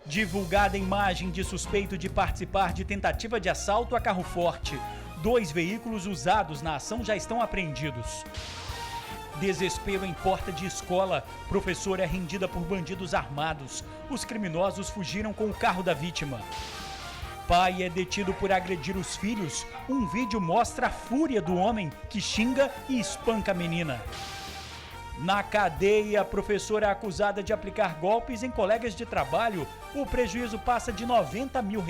Divulgada imagem de suspeito de participar de tentativa de assalto a carro forte. 2 veículos usados na ação já estão apreendidos. Desespero em porta de escola. Professora é rendida por bandidos armados. Os criminosos fugiram com o carro da vítima. Pai é detido por agredir os filhos. Um vídeo mostra a fúria do homem que xinga e espanca a menina. Na cadeia, a professora é acusada de aplicar golpes em colegas de trabalho. O prejuízo passa de R$90 mil.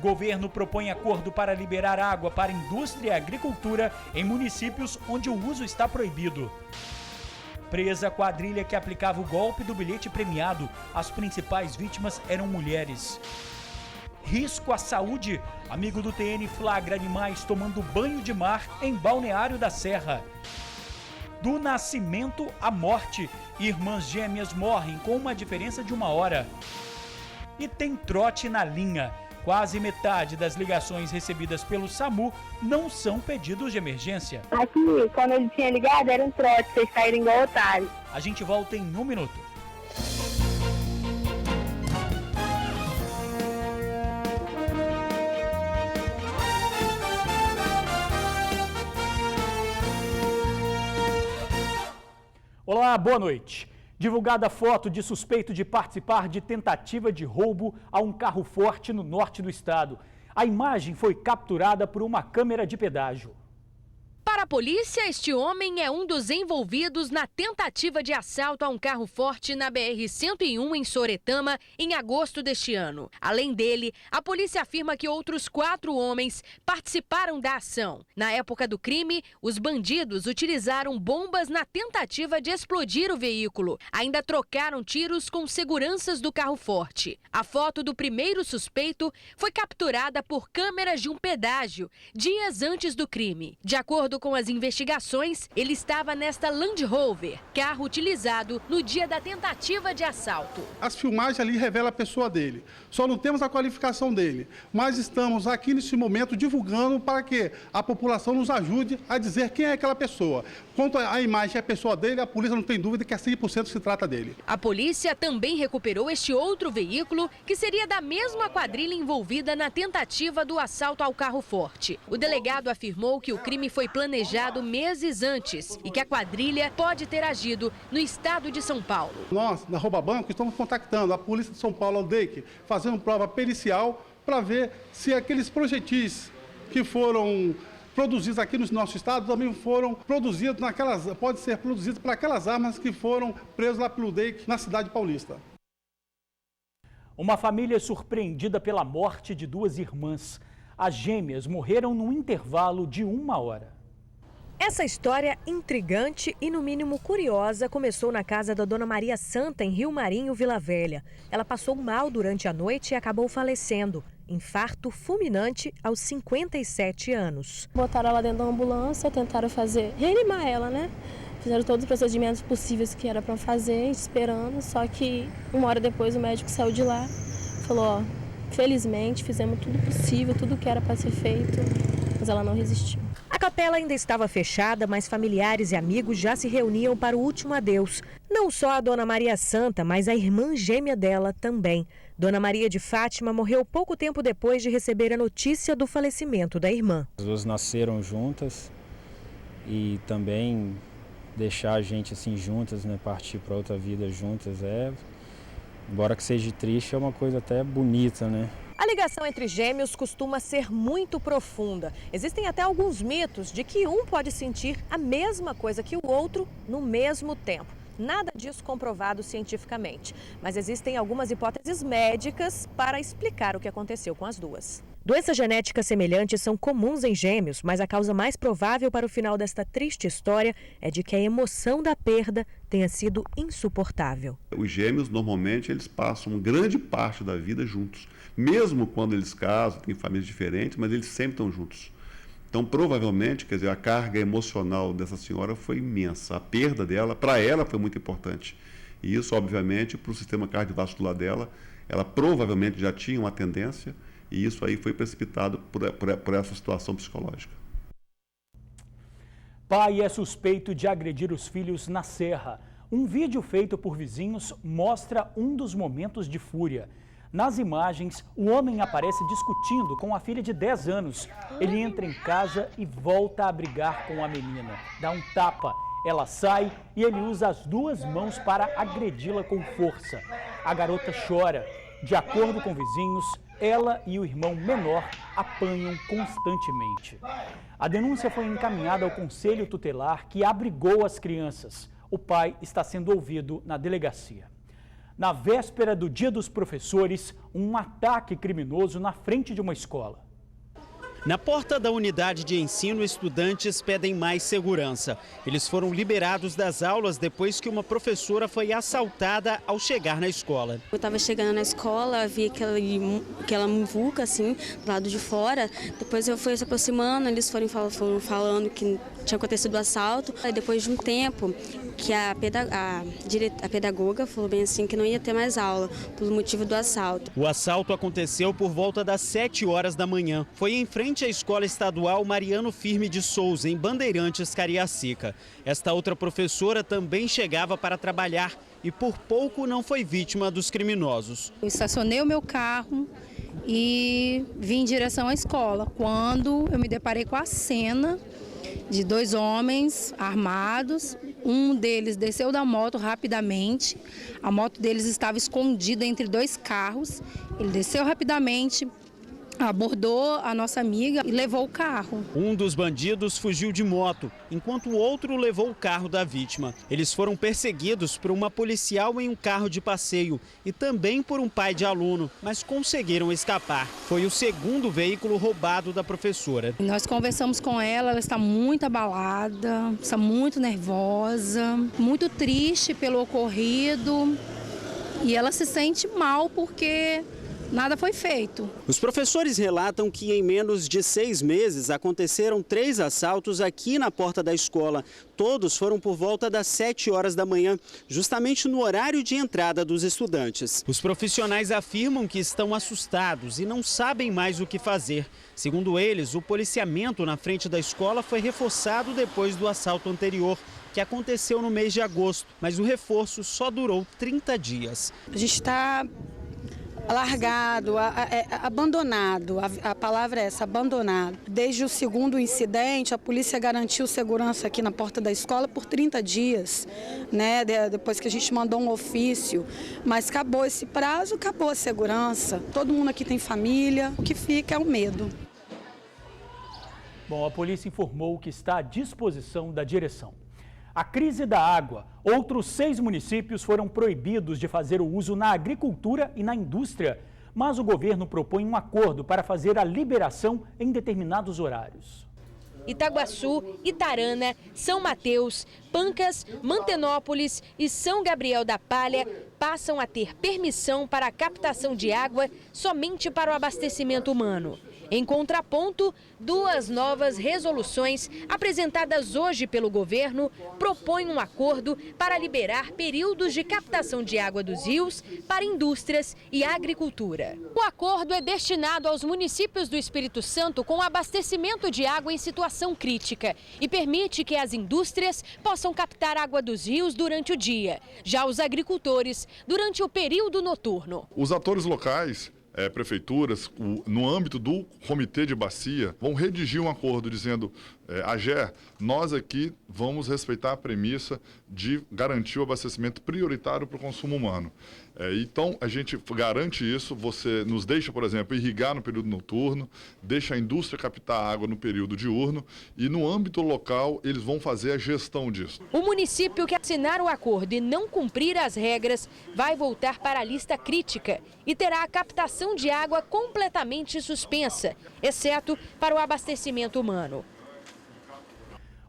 Governo propõe acordo para liberar água para indústria e agricultura em municípios onde o uso está proibido. Presa quadrilha que aplicava o golpe do bilhete premiado. As principais vítimas eram mulheres. Risco à saúde. Amigo do TN flagra animais tomando banho de mar em Balneário da Serra. Do nascimento à morte, irmãs gêmeas morrem com uma diferença de 1 hora. E tem trote na linha. Quase metade das ligações recebidas pelo SAMU não são pedidos de emergência. Aqui, quando ele tinha ligado, era um trote, vocês saíram igual otário. A gente volta em 1 minuto. Olá, boa noite. Divulgada foto de suspeito de participar de tentativa de roubo a um carro forte no norte do estado. A imagem foi capturada por uma câmera de pedágio. Para a polícia, este homem é um dos envolvidos na tentativa de assalto a um carro forte na BR-101 em Soretama, em agosto deste ano. Além dele, a polícia afirma que outros 4 homens participaram da ação. Na época do crime, os bandidos utilizaram bombas na tentativa de explodir o veículo. Ainda trocaram tiros com seguranças do carro forte. A foto do primeiro suspeito foi capturada por câmeras de um pedágio, dias antes do crime. De acordo com as investigações, ele estava nesta Land Rover, carro utilizado no dia da tentativa de assalto. As filmagens ali revelam a pessoa dele. Só não temos a qualificação dele. Mas estamos aqui nesse momento divulgando para que a população nos ajude a dizer quem é aquela pessoa. Quanto à imagem e a pessoa dele, a polícia não tem dúvida que a 100% se trata dele. A polícia também recuperou este outro veículo que seria da mesma quadrilha envolvida na tentativa do assalto ao carro forte. O delegado afirmou que o crime foi planejado meses antes e que a quadrilha pode ter agido no estado de São Paulo. Nós, na Rouba Banco, estamos contactando a Polícia de São Paulo, DEIC, fazendo prova pericial para ver se aqueles projetis que foram produzidos aqui no nosso estado também foram produzidos pode ser produzidos por aquelas armas que foram presas lá pelo DEIC na cidade paulista. Uma família surpreendida pela morte de 2 irmãs. As gêmeas morreram num intervalo de 1 hora. Essa história intrigante e, no mínimo, curiosa começou na casa da Dona Maria Santa, em Rio Marinho, Vila Velha. Ela passou mal durante a noite e acabou falecendo. Infarto fulminante aos 57 anos. Botaram ela dentro da ambulância, tentaram reanimar ela, né? Fizeram todos os procedimentos possíveis que era para fazer, esperando. Só que 1 hora depois o médico saiu de lá, falou, felizmente fizemos tudo possível, tudo que era para ser feito, mas ela não resistiu. A capela ainda estava fechada, mas familiares e amigos já se reuniam para o último adeus. Não só a Dona Maria Santa, mas a irmã gêmea dela também. Dona Maria de Fátima morreu pouco tempo depois de receber a notícia do falecimento da irmã. As duas nasceram juntas e também deixar a gente assim juntas, né, partir para outra vida juntas, embora que seja triste, é uma coisa até bonita, né? A ligação entre gêmeos costuma ser muito profunda. Existem até alguns mitos de que um pode sentir a mesma coisa que o outro no mesmo tempo. Nada disso comprovado cientificamente, mas existem algumas hipóteses médicas para explicar o que aconteceu com as duas. Doenças genéticas semelhantes são comuns em gêmeos, mas a causa mais provável para o final desta triste história é de que a emoção da perda tenha sido insuportável. Os gêmeos, normalmente, eles passam grande parte da vida juntos. Mesmo quando eles casam, têm famílias diferentes, mas eles sempre estão juntos. Então, provavelmente, quer dizer, a carga emocional dessa senhora foi imensa. A perda dela, para ela, foi muito importante. E isso, obviamente, para o sistema cardiovascular dela, ela provavelmente já tinha uma tendência, e isso aí foi precipitado por essa situação psicológica. Pai é suspeito de agredir os filhos na Serra. Um vídeo feito por vizinhos mostra um dos momentos de fúria. Nas imagens, o homem aparece discutindo com a filha de 10 anos. Ele entra em casa e volta a brigar com a menina. Dá um tapa, ela sai e ele usa as duas mãos para agredi-la com força. A garota chora. De acordo com vizinhos, ela e o irmão menor apanham constantemente. A denúncia foi encaminhada ao Conselho Tutelar, que abrigou as crianças. O pai está sendo ouvido na delegacia. Na véspera do Dia dos Professores, um ataque criminoso na frente de uma escola. Na porta da unidade de ensino, estudantes pedem mais segurança. Eles foram liberados das aulas depois que uma professora foi assaltada ao chegar na escola. Eu estava chegando na escola, vi aquela muvuca assim, do lado de fora. Depois eu fui se aproximando, eles foram falando que tinha acontecido o assalto. Aí depois de um tempo, que a pedagoga falou bem assim que não ia ter mais aula, pelo motivo do assalto. O assalto aconteceu por volta das 7 horas da manhã. Foi em frente à Escola Estadual Mariano Firme de Souza, em Bandeirantes, Cariacica. Esta outra professora também chegava para trabalhar e por pouco não foi vítima dos criminosos. Eu estacionei o meu carro e vim em direção à escola, quando eu me deparei com a cena de dois homens armados. Um deles desceu da moto rapidamente, a moto deles estava escondida entre dois carros. Ele desceu rapidamente, abordou a nossa amiga e levou o carro. Um dos bandidos fugiu de moto, enquanto o outro levou o carro da vítima. Eles foram perseguidos por uma policial em um carro de passeio e também por um pai de aluno, mas conseguiram escapar. Foi o segundo veículo roubado da professora. Nós conversamos com ela, ela está muito abalada, está muito nervosa, muito triste pelo ocorrido e ela se sente mal porque nada foi feito. Os professores relatam que em menos de 6 meses aconteceram 3 assaltos aqui na porta da escola. Todos foram por volta das 7 horas da manhã, justamente no horário de entrada dos estudantes. Os profissionais afirmam que estão assustados e não sabem mais o que fazer. Segundo eles, o policiamento na frente da escola foi reforçado depois do assalto anterior, que aconteceu no mês de agosto, mas o reforço só durou 30 dias. A gente está largado, abandonado, a palavra é essa, abandonado. Desde o segundo incidente, a polícia garantiu segurança aqui na porta da escola por 30 dias, né? Depois que a gente mandou um ofício, mas acabou esse prazo, acabou a segurança. Todo mundo aqui tem família, o que fica é o medo. Bom, a polícia informou que está à disposição da direção. A crise da água. Outros 6 municípios foram proibidos de fazer o uso na agricultura e na indústria, mas o governo propõe um acordo para fazer a liberação em determinados horários. Itaguaçu, Itarana, São Mateus, Pancas, Mantenópolis e São Gabriel da Palha passam a ter permissão para a captação de água somente para o abastecimento humano. Em contraponto, 2 novas resoluções apresentadas hoje pelo governo propõem um acordo para liberar períodos de captação de água dos rios para indústrias e agricultura. O acordo é destinado aos municípios do Espírito Santo com abastecimento de água em situação crítica e permite que as indústrias possam captar água dos rios durante o dia, já os agricultores durante o período noturno. Os atores locais, prefeituras, no âmbito do comitê de bacia, vão redigir um acordo dizendo: AGER, nós aqui vamos respeitar a premissa de garantir o abastecimento prioritário para o consumo humano. Então, a gente garante isso, você nos deixa, por exemplo, irrigar no período noturno, deixa a indústria captar água no período diurno e no âmbito local eles vão fazer a gestão disso. O município que assinar o acordo e não cumprir as regras vai voltar para a lista crítica e terá a captação de água completamente suspensa, exceto para o abastecimento humano.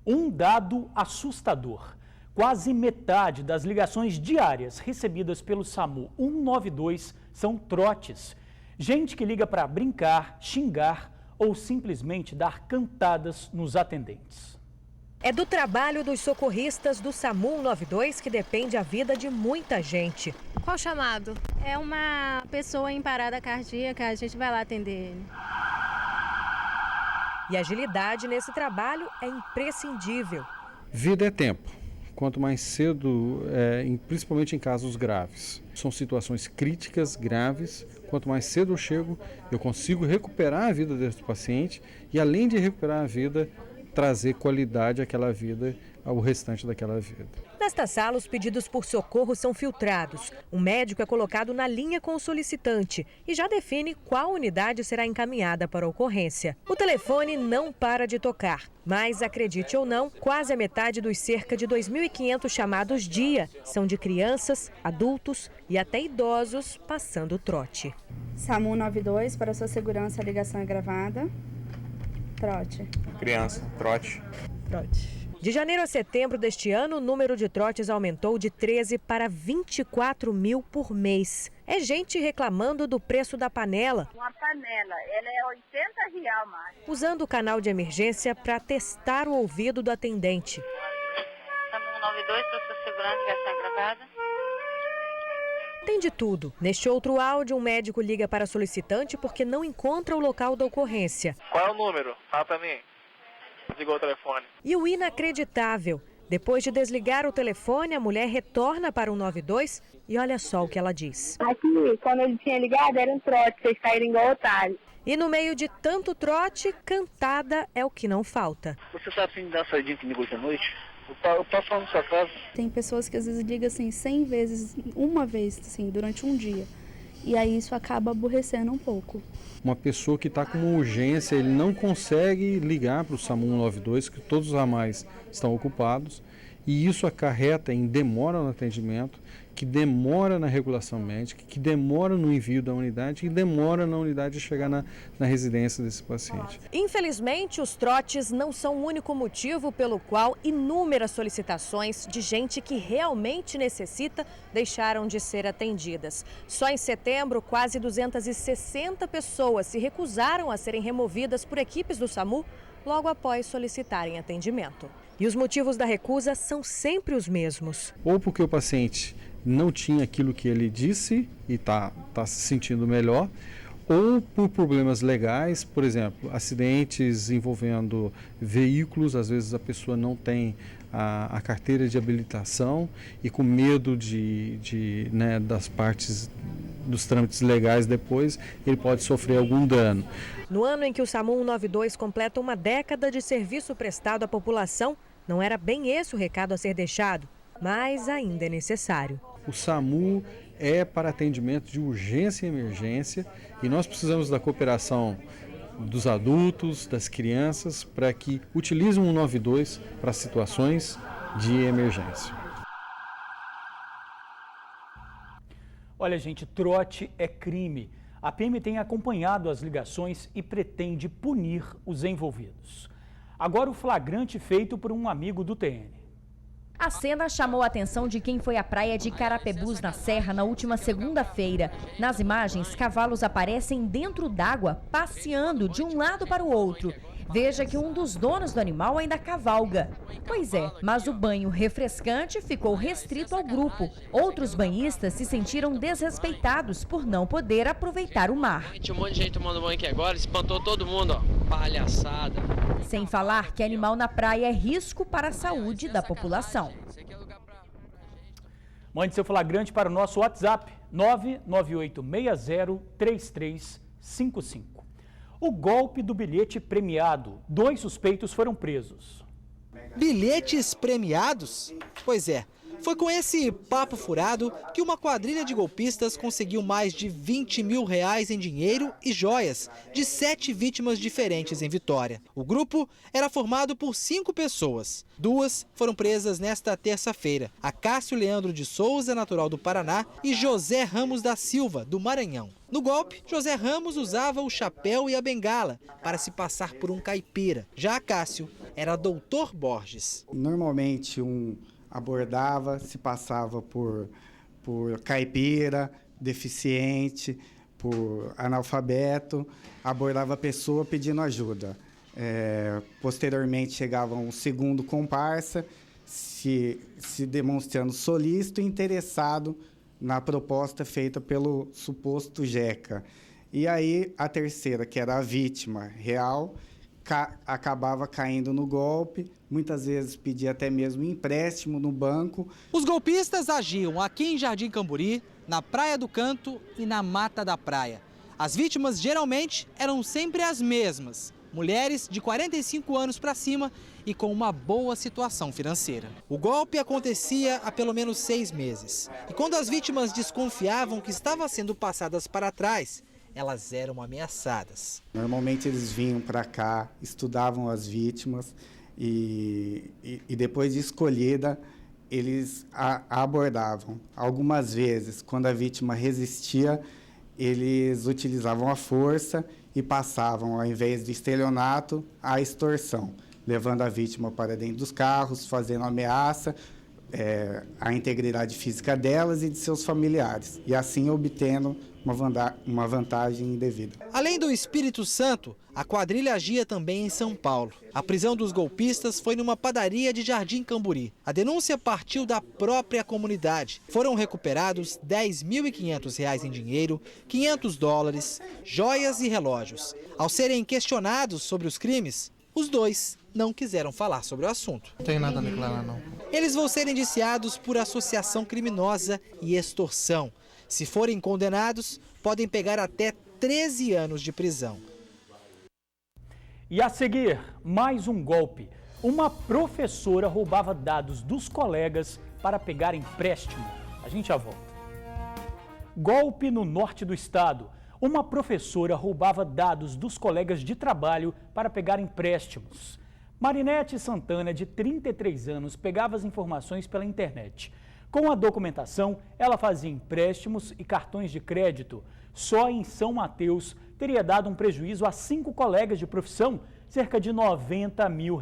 Um dado assustador. Quase metade das ligações diárias recebidas pelo SAMU 192 são trotes. Gente que liga para brincar, xingar ou simplesmente dar cantadas nos atendentes. É do trabalho dos socorristas do SAMU 192 que depende a vida de muita gente. Qual o chamado? É uma pessoa em parada cardíaca, a gente vai lá atender ele. E a agilidade nesse trabalho é imprescindível. Vida é tempo. quanto mais cedo, principalmente em casos graves. São situações críticas, graves. Quanto mais cedo eu chego, eu consigo recuperar a vida desse paciente e, além de recuperar a vida, trazer qualidade àquela vida, ao restante daquela vida. Nesta sala, os pedidos por socorro são filtrados. O médico é colocado na linha com o solicitante e já define qual unidade será encaminhada para a ocorrência. O telefone não para de tocar, mas, acredite ou não, quase a metade dos cerca de 2.500 chamados dia são de crianças, adultos e até idosos passando trote. SAMU 92, para sua segurança, a ligação é gravada. Trote. Criança, trote. Trote. De janeiro a setembro deste ano, o número de trotes aumentou de 13 para 24 mil por mês. É gente reclamando do preço da panela. Uma panela, ela é R$80 mais. Usando o canal de emergência para testar o ouvido do atendente. SAMU 92, para sua segurança, ligação gravada. Tem de tudo. Neste outro áudio, um médico liga para solicitante porque não encontra o local da ocorrência. Qual é o número? Fala pra mim. Desligou o telefone. E o inacreditável. Depois de desligar o telefone, a mulher retorna para o 192 e olha só o que ela diz. Aqui, quando ele tinha ligado, era um trote, vocês saíram igual otário. E no meio de tanto trote, cantada é o que não falta. Você sabe se me dá saidinha comigo hoje à noite? Eu passo lá na sua casa. Tem pessoas que às vezes ligam assim 100 vezes, uma vez, assim, durante um dia. E aí isso acaba aborrecendo um pouco. Uma pessoa que está com uma urgência, ele não consegue ligar para o SAMU 192, que todos os ramais estão ocupados, e isso acarreta em demora no atendimento, que demora na regulação médica, que demora no envio da unidade e demora na unidade de chegar na residência desse paciente. Infelizmente, os trotes não são o único motivo pelo qual inúmeras solicitações de gente que realmente necessita deixaram de ser atendidas. Só em setembro, quase 260 pessoas se recusaram a serem removidas por equipes do SAMU logo após solicitarem atendimento. E os motivos da recusa são sempre os mesmos. Ou porque o paciente não tinha aquilo que ele disse e está se sentindo melhor, ou por problemas legais, por exemplo, acidentes envolvendo veículos, às vezes a pessoa não tem a carteira de habilitação e com medo das partes dos trâmites legais depois, ele pode sofrer algum dano. No ano em que o SAMU 192 completa uma década de serviço prestado à população, não era bem esse o recado a ser deixado, mas ainda é necessário. O SAMU é para atendimento de urgência e emergência e nós precisamos da cooperação dos adultos, das crianças, para que utilizem o 192 para situações de emergência. Olha, gente, trote é crime. A PM tem acompanhado as ligações e pretende punir os envolvidos. Agora o flagrante feito por um amigo do TN. A cena chamou a atenção de quem foi à praia de Carapebus, na Serra, na última segunda-feira. Nas imagens, cavalos aparecem dentro d'água, passeando de um lado para o outro. Veja que um dos donos do animal ainda cavalga. Pois é, mas o banho refrescante ficou restrito ao grupo. Outros banhistas se sentiram desrespeitados por não poder aproveitar o mar. Tinha um monte de gente tomando banho aqui agora, espantou todo mundo, ó. Palhaçada. Sem falar que animal na praia é risco para a saúde da população. Mande seu flagrante para o nosso WhatsApp, 998603355. O golpe do bilhete premiado. 2 suspeitos foram presos. Bilhetes premiados? Pois é. Foi com esse papo furado que uma quadrilha de golpistas conseguiu mais de R$20 mil em dinheiro e joias de 7 vítimas diferentes em Vitória. O grupo era formado por 5 pessoas. 2 foram presas nesta terça-feira. A Cássio Leandro de Souza, natural do Paraná, e José Ramos da Silva, do Maranhão. No golpe, José Ramos usava o chapéu e a bengala para se passar por um caipira. Já a Cássio era Doutor Borges. Normalmente abordava, se passava por caipira, deficiente, por analfabeto, abordava a pessoa pedindo ajuda. Posteriormente chegava um segundo comparsa, se demonstrando solícito e interessado na proposta feita pelo suposto Jeca. E aí a terceira, que era a vítima real, acabava caindo no golpe, muitas vezes pedia até mesmo empréstimo no banco. Os golpistas agiam aqui em Jardim Camburi, na Praia do Canto e na Mata da Praia. As vítimas geralmente eram sempre as mesmas, mulheres de 45 anos para cima e com uma boa situação financeira. O golpe acontecia há pelo menos 6 meses. E quando as vítimas desconfiavam que estavam sendo passadas para trás, elas eram ameaçadas. Normalmente eles vinham para cá, estudavam as vítimas e depois de escolhida, eles a abordavam. Algumas vezes, quando a vítima resistia, eles utilizavam a força e passavam, ao invés de estelionato, a extorsão, levando a vítima para dentro dos carros, fazendo ameaça à integridade física delas e de seus familiares, e assim obtendo uma vantagem indevida. Além do Espírito Santo, a quadrilha agia também em São Paulo. A prisão dos golpistas foi numa padaria de Jardim Camburi. A denúncia partiu da própria comunidade. Foram recuperados R$ 10.500 em dinheiro, $500, joias e relógios. Ao serem questionados sobre os crimes, os dois não quiseram falar sobre o assunto. Não tem nada a declarar, não. Eles vão ser indiciados por associação criminosa e extorsão. Se forem condenados, podem pegar até 13 anos de prisão. E a seguir, mais um golpe. Uma professora roubava dados dos colegas para pegar empréstimo. A gente já volta. Golpe no norte do estado. Uma professora roubava dados dos colegas de trabalho para pegar empréstimos. Marinete Santana, de 33 anos, pegava as informações pela internet. Com a documentação, ela fazia empréstimos e cartões de crédito. Só em São Mateus teria dado um prejuízo a 5 colegas de profissão, cerca de R$90 mil.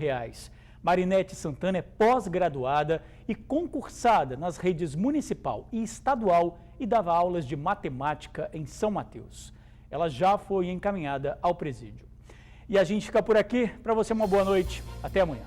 Marinete Santana é pós-graduada e concursada nas redes municipal e estadual e dava aulas de matemática em São Mateus. Ela já foi encaminhada ao presídio. E a gente fica por aqui. Para você, uma boa noite. Até amanhã.